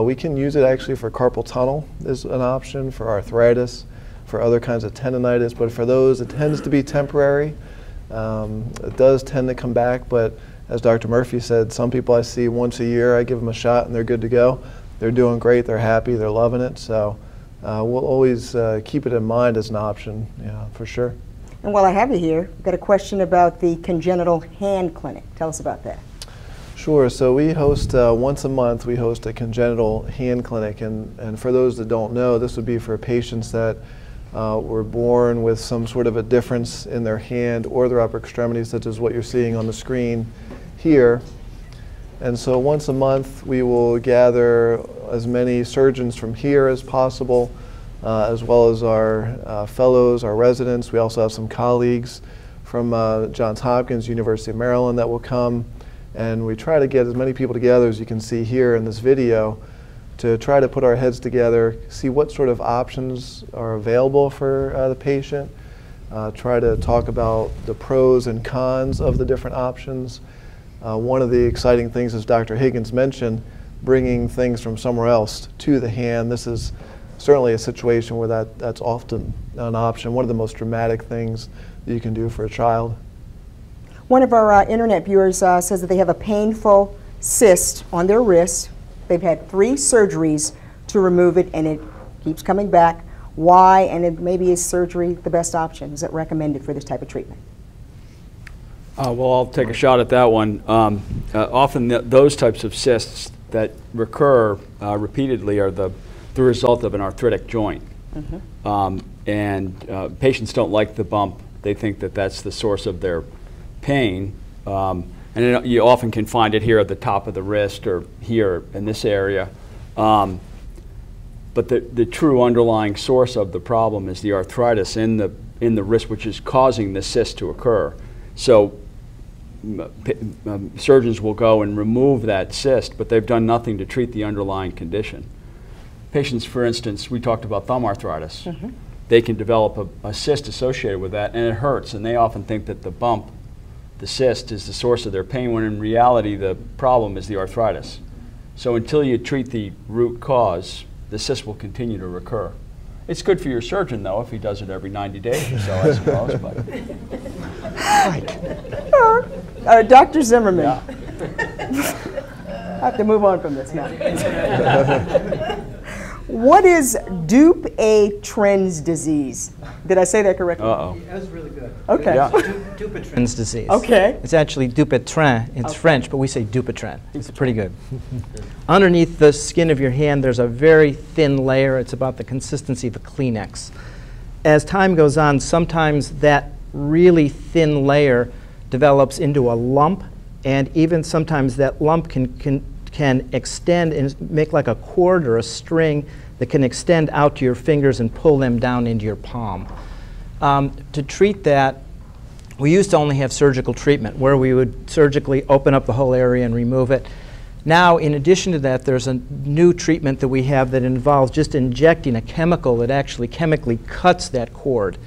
We can use it actually for carpal tunnel is an option, for arthritis, for other kinds of tendonitis, but for those it tends to be temporary. It does tend to come back, but as Dr. Murphy said, some people I see once a year, I give them a shot and they're good to go. They're doing great, they're happy, they're loving it, so we'll always keep it in mind as an option, yeah, for sure. And while I have you here, I've got a question about the congenital hand clinic. Tell us about that. Sure, so we host, once a month, we host a congenital hand clinic, and for those that don't know, this would be for patients that were born with some sort of a difference in their hand or their upper extremities, such as what you're seeing on the screen here. And so once a month, we will gather as many surgeons from here as possible, as well as our fellows, our residents. We also have some colleagues from Johns Hopkins, University of Maryland that will come. And we try to get as many people together as you can see here in this video to try to put our heads together, see what sort of options are available for the patient, try to talk about the pros and cons of the different options. One of the exciting things, as Dr. Higgins mentioned, bringing things from somewhere else to the hand. This is certainly a situation where that's often an option, one of the most dramatic things that you can do for a child. One of our internet viewers says that they have a painful cyst on their wrist. They've had 3 surgeries to remove it, and it keeps coming back. Why, and maybe is surgery the best option? Is it recommended for this type of treatment? Well, I'll take a shot at that one. Often those types of cysts that recur repeatedly are the result of an arthritic joint. And patients don't like the bump. They think that that's the source of their pain. And you often can find it here at the top of the wrist or here in this area. But the true underlying source of the problem is the arthritis in the wrist, which is causing the cyst to occur. So surgeons will go and remove that cyst, but they've done nothing to treat the underlying condition. Patients, for instance, we talked about thumb arthritis. They can develop a cyst associated with that, and it hurts, and they often think that the bump, the cyst, is the source of their pain, when in reality the problem is the arthritis. So until you treat the root cause, the cyst will continue to recur. It's good for your surgeon, though, if he does it every 90 days or so, I suppose. But. Dr. Zimmerman. Yeah. I have to move on from this now. What is Dupuytren's disease? Did I say that correctly? Uh-oh. That was really good. Okay. Yeah. Dupuytren's disease. Okay. It's actually Dupuytren. It's French, but we say Dupuytren. It's pretty good. Underneath the skin of your hand, there's a very thin layer. It's about the consistency of a Kleenex. As time goes on, sometimes that really thin layer develops into a lump, and even sometimes that lump can extend and make like a cord or a string that can extend out to your fingers and pull them down into your palm. To treat that, we used to only have surgical treatment where we would surgically open up the whole area and remove it. Now, in addition to that, there's a new treatment that we have that involves just injecting a chemical that actually chemically cuts that cord.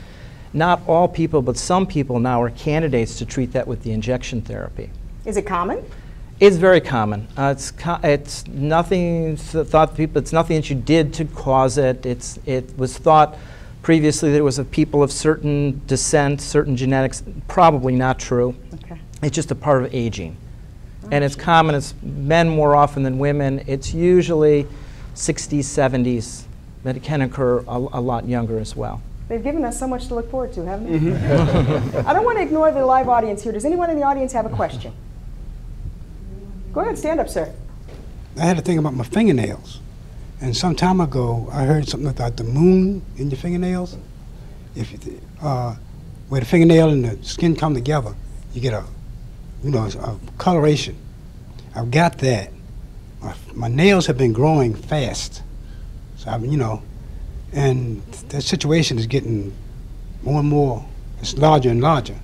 Not all people, but some people now are candidates to treat that with the injection therapy. Is it common? It's very common. It's nothing it's nothing that you did to cause it. It was thought previously that it was of people of certain descent, certain genetics. Probably not true. Okay. It's just a part of aging. And it's common. It's men more often than women. It's usually 60s, 70s, but it can occur a lot younger as well. They've given us so much to look forward to, haven't they? I don't want to ignore the live audience here. Does anyone in the audience have a question? Go ahead, stand up, sir. I had a thing about my fingernails. And some time ago, I heard something about the moon in your fingernails. If you, where the fingernail and the skin come together, you get a coloration. I've got that. My nails have been growing fast, so and that situation is getting more and more. It's larger and larger,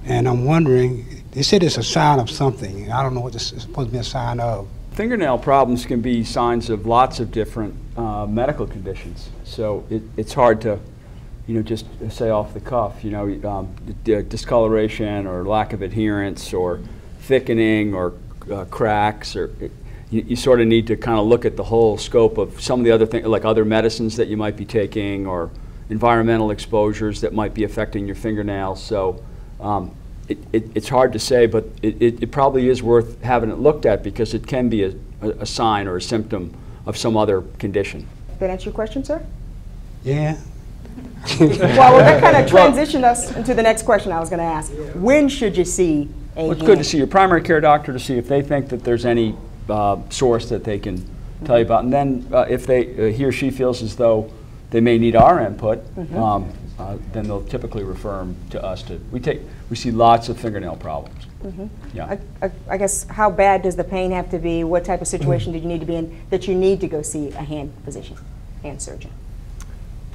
and I'm wondering. They said it's a sign of something. I don't know what this is supposed to be a sign of. Fingernail problems can be signs of lots of different medical conditions. So it's hard to, just say off the cuff, discoloration or lack of adherence or thickening or cracks, or you sort of need to kind of look at the whole scope of some of the other things, like other medicines that you might be taking or environmental exposures that might be affecting your fingernails. So it's hard to say, but it probably is worth having it looked at because it can be a sign or a symptom of some other condition. Did that answer your question, sir? Yeah. Well, that kind of transitioned us into the next question I was going to ask. When should you see a Well, it's good to see your primary care doctor to see if they think that there's any source that they can tell you about. And then if he or she feels as though they may need our input, then they'll typically refer them to us. We see lots of fingernail problems. Yeah. I guess, how bad does the pain have to be? What type of situation did you need to be in that you need to go see a hand physician, hand surgeon?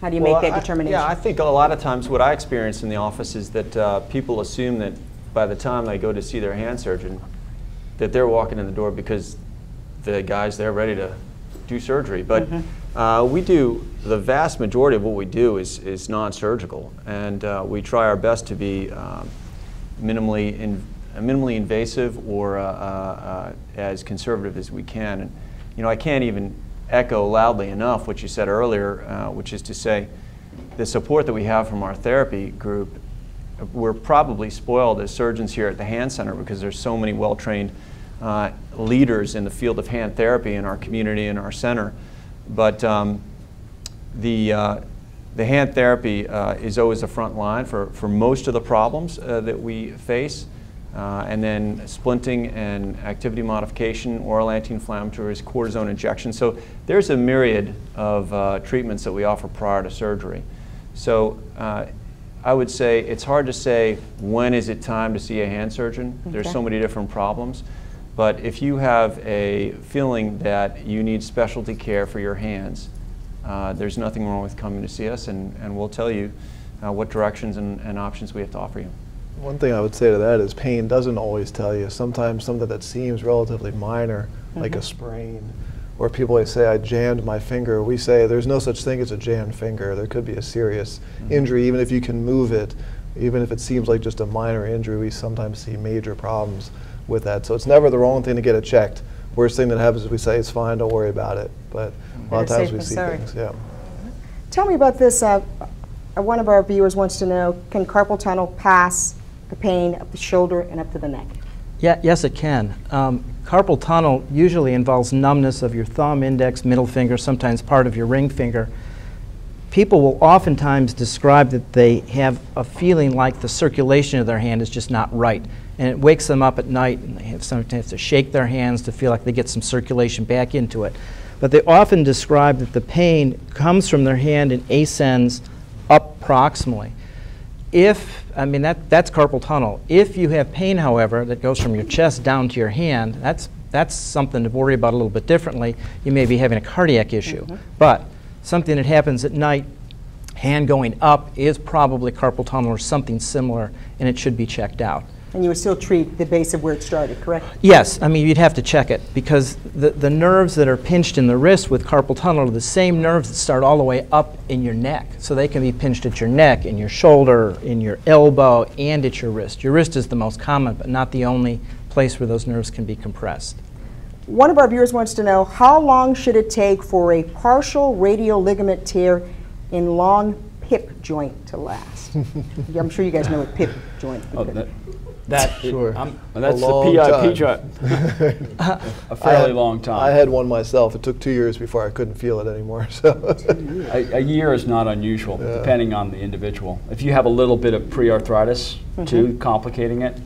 How do you make that determination? I think a lot of times what I experience in the office is that people assume that by the time they go to see their hand surgeon, that they're walking in the door because the guy's there ready to do surgery. But we do, the vast majority of what we do is non-surgical, and we try our best to be minimally invasive or as conservative as we can. And I can't even echo loudly enough what you said earlier, which is to say the support that we have from our therapy group. We're probably spoiled as surgeons here at the Hand Center because there's so many well-trained leaders in the field of hand therapy in our community and our center. But the hand therapy is always the front line for most of the problems that we face. And then splinting and activity modification, oral anti-inflammatories, cortisone injection. So there's a myriad of treatments that we offer prior to surgery. So I would say it's hard to say when is it time to see a hand surgeon. There's so many different problems. But if you have a feeling that you need specialty care for your hands, there's nothing wrong with coming to see us, and we'll tell you what directions and options we have to offer you. One thing I would say to that is pain doesn't always tell you. Sometimes something that seems relatively minor, like a sprain, or people always say, I jammed my finger. We say there's no such thing as a jammed finger. There could be a serious injury, even if you can move it. Even if it seems like just a minor injury, we sometimes see major problems with that. So it's never the wrong thing to get it checked. Worst thing that happens is we say it's fine, don't worry about it. But a lot of times we see things, Tell me about this. One of our viewers wants to know, can carpal tunnel pass the pain up the shoulder and up to the neck? Yes, it can. Carpal tunnel usually involves numbness of your thumb, index, middle finger, sometimes part of your ring finger. People will oftentimes describe that they have a feeling like the circulation of their hand is just not right. And it wakes them up at night, and they sometimes have to shake their hands to feel like they get some circulation back into it. But they often describe that the pain comes from their hand and ascends up proximally. That's carpal tunnel. If you have pain, however, that goes from your chest down to your hand, that's something to worry about a little bit differently. You may be having a cardiac issue. But something that happens at night, hand going up, is probably carpal tunnel or something similar, and it should be checked out. And you would still treat the base of where it started, correct? Yes, you'd have to check it because the nerves that are pinched in the wrist with carpal tunnel are the same nerves that start all the way up in your neck. So they can be pinched at your neck, in your shoulder, in your elbow, and at your wrist. Your wrist is the most common, but not the only place where those nerves can be compressed. One of our viewers wants to know, how long should it take for a partial radial ligament tear in long PIP joint to last? I'm sure you guys know what PIP joint is. That's sure. That's the PIP joint. A fairly long time. I had one myself. It took 2 years before I couldn't feel it anymore. So a year is not unusual, depending on the individual. If you have a little bit of pre-arthritis too, complicating it,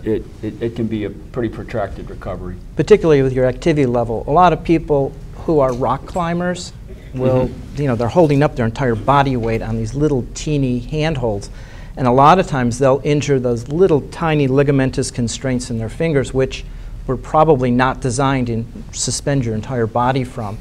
it can be a pretty protracted recovery. Particularly with your activity level. A lot of people who are rock climbers will, they're holding up their entire body weight on these little teeny handholds. And a lot of times they'll injure those little tiny ligamentous constraints in their fingers, which were probably not designed to suspend your entire body from.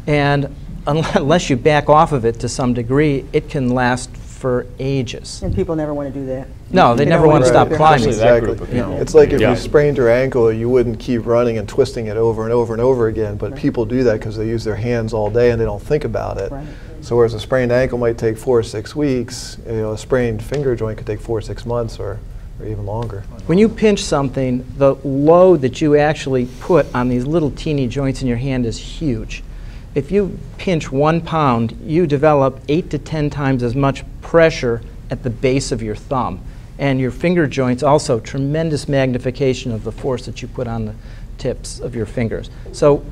And unless you back off of it to some degree, it can last for ages. And people never want to do that. No, they never want to stop climbing. Exactly. Yeah. It's like if you sprained your ankle, you wouldn't keep running and twisting it over and over and over again, but people do that because they use their hands all day and they don't think about it. Right. So whereas a sprained ankle might take 4 or 6 weeks, a sprained finger joint could take 4 or 6 months or even longer. When you pinch something, the load that you actually put on these little teeny joints in your hand is huge. If you pinch 1 pound, you develop 8 to 10 times as much pressure at the base of your thumb. And your finger joints also, tremendous magnification of the force that you put on the tips of your fingers. So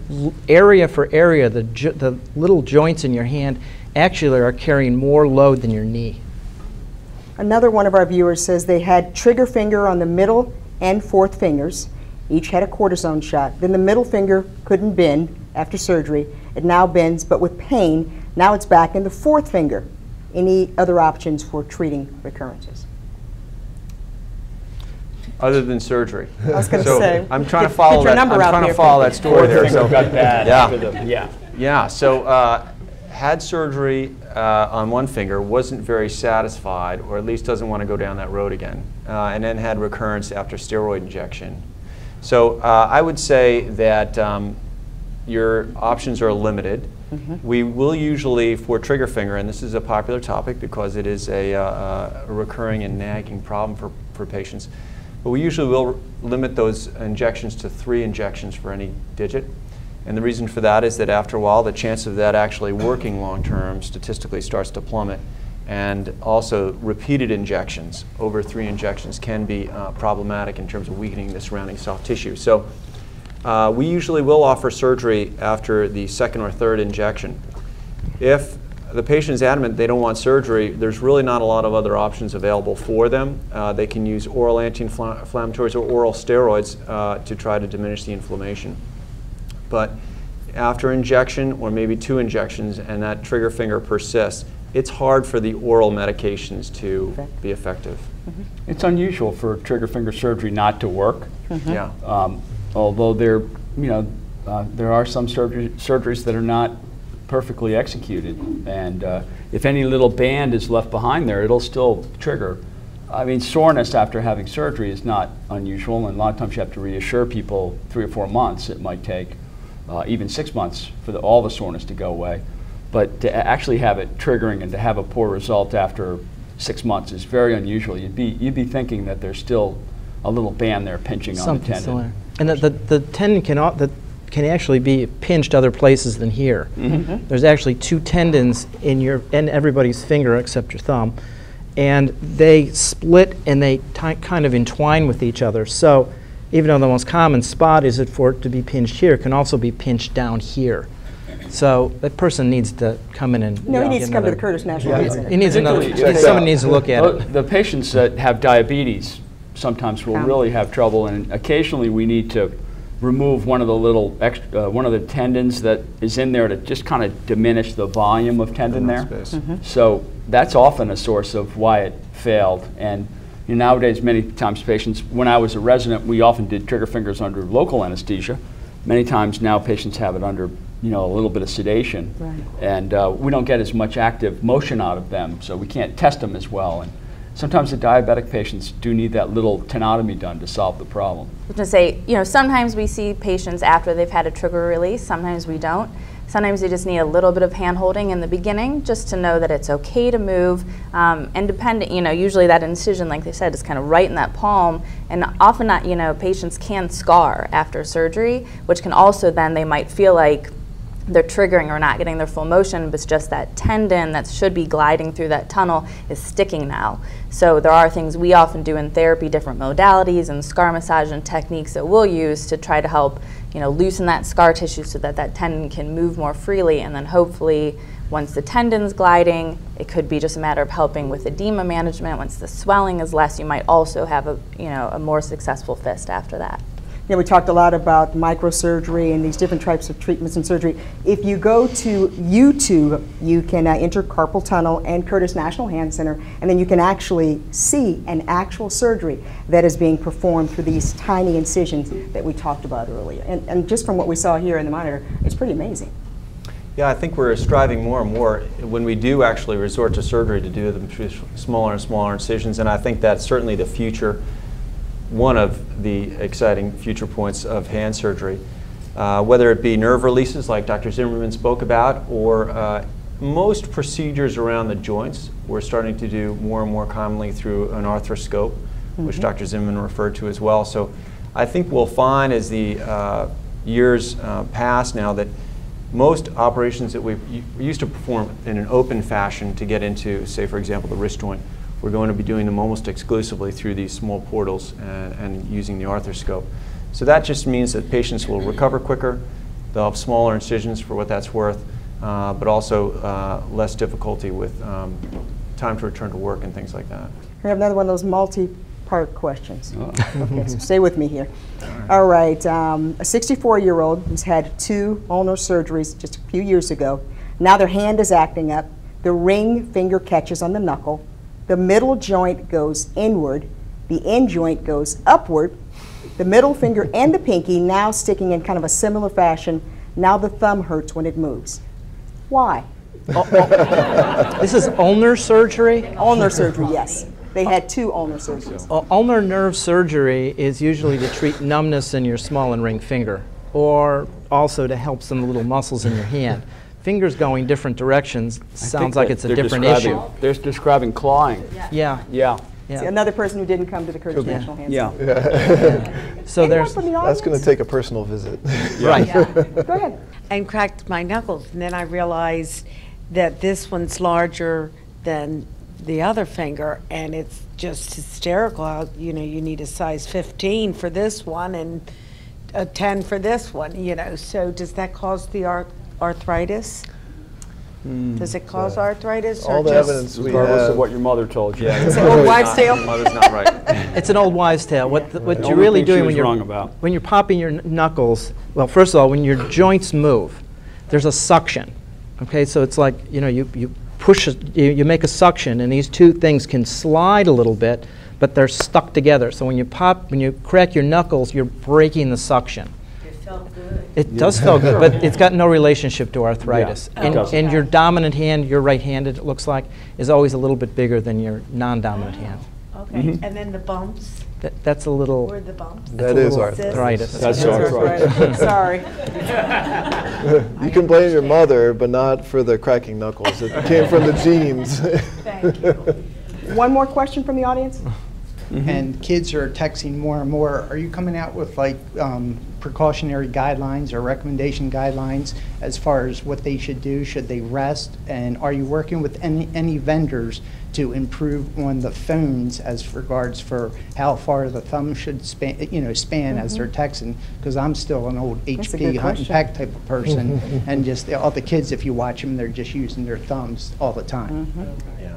area for area, the little joints in your hand actually are carrying more load than your knee. Another one of our viewers says they had trigger finger on the middle and fourth fingers. Each had a cortisone shot. Then the middle finger couldn't bend after surgery. It now bends, but with pain. Now it's back in the fourth finger. Any other options for treating recurrences? Other than surgery. I was going to So say, I'm trying to get follow your that. number I'm out trying to there. follow that story there. So got bad Yeah. after the, Yeah, so had surgery on one finger, wasn't very satisfied, or at least doesn't want to go down that road again, and then had recurrence after steroid injection. So I would say that your options are limited. We will usually, for trigger finger, and this is a popular topic because it is a recurring and nagging problem for patients, but we usually will limit those injections to 3 injections for any digit. And the reason for that is that after a while, the chance of that actually working long-term statistically starts to plummet. And also, repeated injections, over 3 injections, can be problematic in terms of weakening the surrounding soft tissue. So we usually will offer surgery after the 2nd or 3rd injection. If the patient is adamant they don't want surgery, there's really not a lot of other options available for them. They can use oral anti-inflammatories or oral steroids to try to diminish the inflammation. But after injection, or maybe 2 injections, and that trigger finger persists, it's hard for the oral medications to be effective. It's unusual for trigger finger surgery not to work. Yeah. Although there are some surgeries that are not perfectly executed, and if any little band is left behind there, it'll still trigger. I mean, soreness after having surgery is not unusual, and a lot of times you have to reassure people 3 or 4 months. It might take even 6 months for all the soreness to go away. But to actually have it triggering and to have a poor result after 6 months is very unusual. You'd be thinking that there's still a little band there pinching on the tendon. Similar. And the tendon can actually be pinched other places than here. There's actually 2 tendons in everybody's finger except your thumb, and they split and they kind of entwine with each other. So even though the most common spot is for it to be pinched here, it can also be pinched down here. So that person needs to come in and No, he needs to come to the Curtis National Hand Center. He needs someone needs to look at it. The patients that have diabetes sometimes will really have trouble, and occasionally we need to remove one of the little one of the tendons that is in there to just kind of diminish the volume of tendon there. So that's often a source of why it failed. And nowadays, many times patients, when I was a resident, we often did trigger fingers under local anesthesia. Many times now patients have it under a little bit of sedation, and we don't get as much active motion out of them, so we can't test them as well. And sometimes the diabetic patients do need that little tenotomy done to solve the problem. I was going to say, sometimes we see patients after they've had a trigger release, sometimes we don't. Sometimes they just need a little bit of hand holding in the beginning just to know that it's okay to move. And depending, usually that incision, like they said, is kind of right in that palm. And often not, patients can scar after surgery, which can also then they might feel like they're triggering or not getting their full motion, but it's just that tendon that should be gliding through that tunnel is sticking now. So there are things we often do in therapy, different modalities and scar massage and techniques that we'll use to try to help, loosen that scar tissue so that that tendon can move more freely, and then hopefully once the tendon's gliding, it could be just a matter of helping with edema management. Once the swelling is less, you might also have a more successful fist after that. You know, we talked a lot about microsurgery and these different types of treatments and surgery. If you go to YouTube, you can enter carpal tunnel and Curtis National Hand Center, and then you can actually see an actual surgery that is being performed through these tiny incisions that we talked about earlier. And just from what we saw here in the monitor, it's pretty amazing. Yeah, I think we're striving more and more when we do actually resort to surgery to do them through smaller and smaller incisions, and I think that's certainly the future, one of the exciting future points of hand surgery. Whether it be nerve releases like Dr. Zimmerman spoke about, or most procedures around the joints we're starting to do more and more commonly through an arthroscope, which Dr. Zimmerman referred to as well. So I think we'll find as the years pass now that most operations that we used to perform in an open fashion to get into, say for example, the wrist joint, we're going to be doing them almost exclusively through these small portals and using the arthroscope. So that just means that patients will recover quicker, they'll have smaller incisions for what that's worth, but also less difficulty with time to return to work and things like that. We have another one of those multi-part questions. Okay, so stay with me here. All right, a 64-year-old who's had 2 ulnar surgeries just a few years ago. Now their hand is acting up. The ring finger catches on the knuckle. The middle joint goes inward. The end joint goes upward. The middle finger and the pinky now sticking in kind of a similar fashion. Now the thumb hurts when it moves. Why? This is ulnar surgery? Ulnar surgery, yes. They had 2 ulnar surgeries. Ulnar nerve surgery is usually to treat numbness in your small and ring finger, or also to help some little muscles in your hand. Fingers going different directions sounds like it's a different issue. They're describing clawing. Yeah. Yeah. See, another person who didn't come to the Curtis National Hand Center. Yeah. So there's That's going to take a personal visit. right. Go ahead. And cracked my knuckles, and then I realized that this one's larger than the other finger, and it's just hysterical how, you know, you need a size 15 for this one and a 10 for this one, you know. So does that cause the arthritis? Does it cause arthritis? All or the just evidence we Regardless have. of what your mother told you. Yeah, It's an old wives' tale. Mother's not right. it's an old wives' tale. What The you're only really thing she doing was when wrong you're about. when you're popping your knuckles, well, first of all, when your joints move, there's a suction. Okay, so it's like, you know, you push, you make a suction, and these 2 things can slide a little bit, but they're stuck together. So when you crack your knuckles, you're breaking the suction. It felt good. It does feel good, but it's got no relationship to arthritis. Yeah, it doesn't. And your dominant hand, your right-handed, it looks like, is always a little bit bigger than your non-dominant hand. Okay, and then the bumps, That's a little or the bumps? That is arthritis. That's arthritis. Sorry. You can blame your mother, but not for the cracking knuckles. It came from the genes. Thank you. One more question from the audience? And kids are texting more and more. Are you coming out with like precautionary guidelines or recommendation guidelines as far as what they should do? Should they rest? And are you working with any vendors to improve on the phones as regards for how far the thumb should span as they're texting? Because I'm still an old That's a HP good hunt and question. peck type of person, and just all the kids, if you watch them, they're just using their thumbs all the time.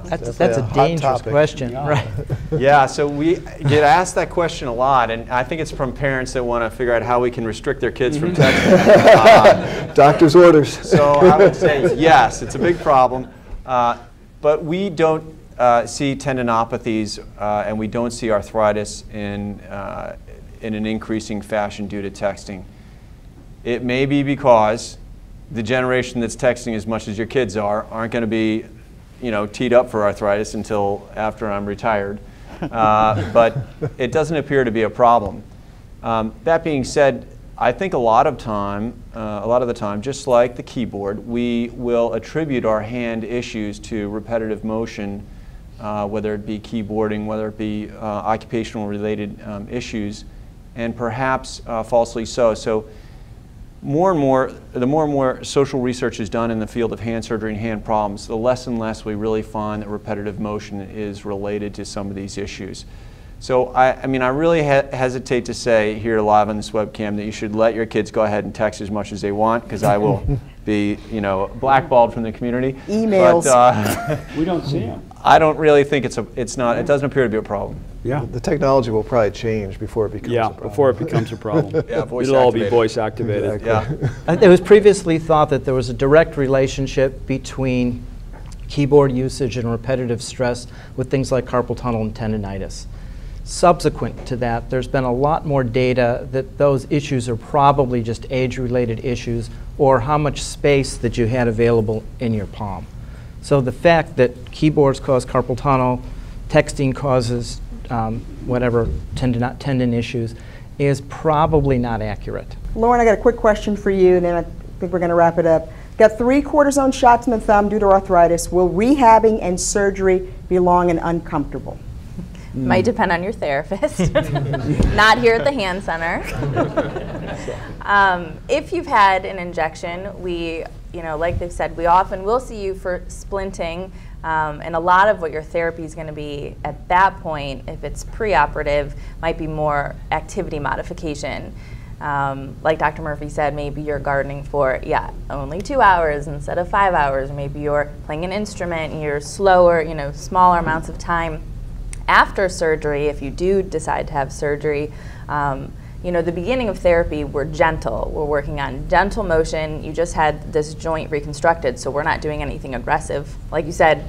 That's Definitely a a hot dangerous topic. question, right? Yeah, so we get asked that question a lot, and I think it's from parents that want to figure out how we can restrict their kids from texting. Doctor's orders. So I would say yes, it's a big problem, but we don't see tendinopathies and we don't see arthritis in an increasing fashion due to texting. It may be because the generation that's texting as much as your kids aren't going to be, you know, teed up for arthritis until after I'm retired, but it doesn't appear to be a problem. That being said, I think a lot of the time, just like the keyboard, we will attribute our hand issues to repetitive motion, whether it be keyboarding, whether it be occupational related issues, and perhaps falsely so. So the more and more social research is done in the field of hand surgery and hand problems, the less and less we really find that repetitive motion is related to some of these issues. So I mean, I really hesitate to say here live on this webcam that you should let your kids go ahead and text as much as they want, because I will be, you know, blackballed from the community. Emails. But, We don't see them. I don't really think it doesn't appear to be a problem. Yeah. The technology will probably change before it becomes a problem. Before it becomes a problem. Yeah, voice It'll all be activated. voice activated. Exactly. Yeah. It was previously thought that there was a direct relationship between keyboard usage and repetitive stress with things like carpal tunnel and tendinitis. Subsequent to that, there's been a lot more data that those issues are probably just age-related issues or how much space that you had available in your palm. So the fact that keyboards cause carpal tunnel, texting causes whatever tendon issues is probably not accurate. Lauren, I got a quick question for you, and then I think we're going to wrap it up. Got 3 cortisone shots in the thumb due to arthritis. Will rehabbing and surgery be long and uncomfortable? Might depend on your therapist. Not here at the Hand Center. If you've had an injection, like they've said, we often will see you for splinting, and a lot of what your therapy is going to be at that point, if it's preoperative, might be more activity modification. Like Dr. Murphy said, maybe you're gardening for, only 2 hours instead of 5 hours. Maybe you're playing an instrument and you're slower, smaller amounts of time. After surgery, if you do decide to have surgery, the beginning of therapy, we're gentle. We're working on gentle motion. You just had this joint reconstructed, so we're not doing anything aggressive. Like you said,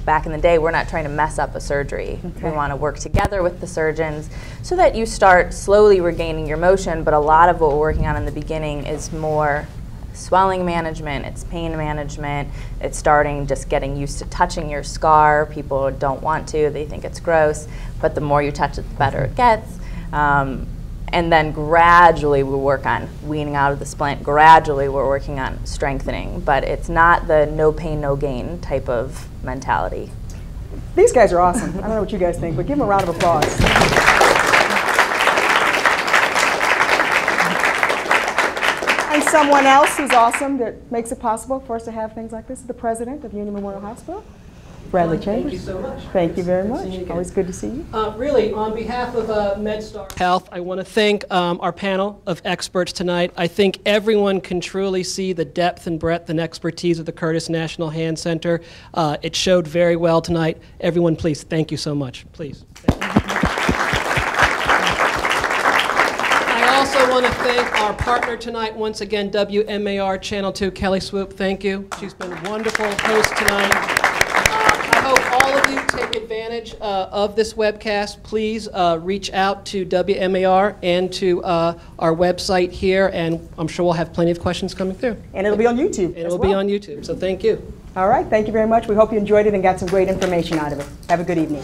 back in the day, we're not trying to mess up a surgery. Okay. We want to work together with the surgeons so that you start slowly regaining your motion, but a lot of what we're working on in the beginning is more swelling management, it's pain management, it's starting just getting used to touching your scar. People don't want to, they think it's gross, but the more you touch it, the better it gets. And then gradually we work on weaning out of the splint, gradually we're working on strengthening, but it's not the no pain, no gain type of mentality. These guys are awesome. I don't know what you guys think, but give them a round of applause. And someone else who's awesome that makes it possible for us to have things like this is the president of Union Memorial Hospital, Bradley Chambers. Thank you so much. Thank you very much. Always good to see you. Really, on behalf of MedStar Health, I want to thank our panel of experts tonight. I think everyone can truly see the depth and breadth and expertise of the Curtis National Hand Center. It showed very well tonight. Everyone, please, thank you so much. Please. I also want to thank our partner tonight, once again, WMAR Channel 2, Kelly Swoope. Thank you. She's been a wonderful host tonight. I hope all of you take advantage of this webcast. Please reach out to WMAR and to our website here, and I'm sure we'll have plenty of questions coming through. And it'll be on YouTube. And it'll be on YouTube, so thank you. All right, thank you very much. We hope you enjoyed it and got some great information out of it. Have a good evening.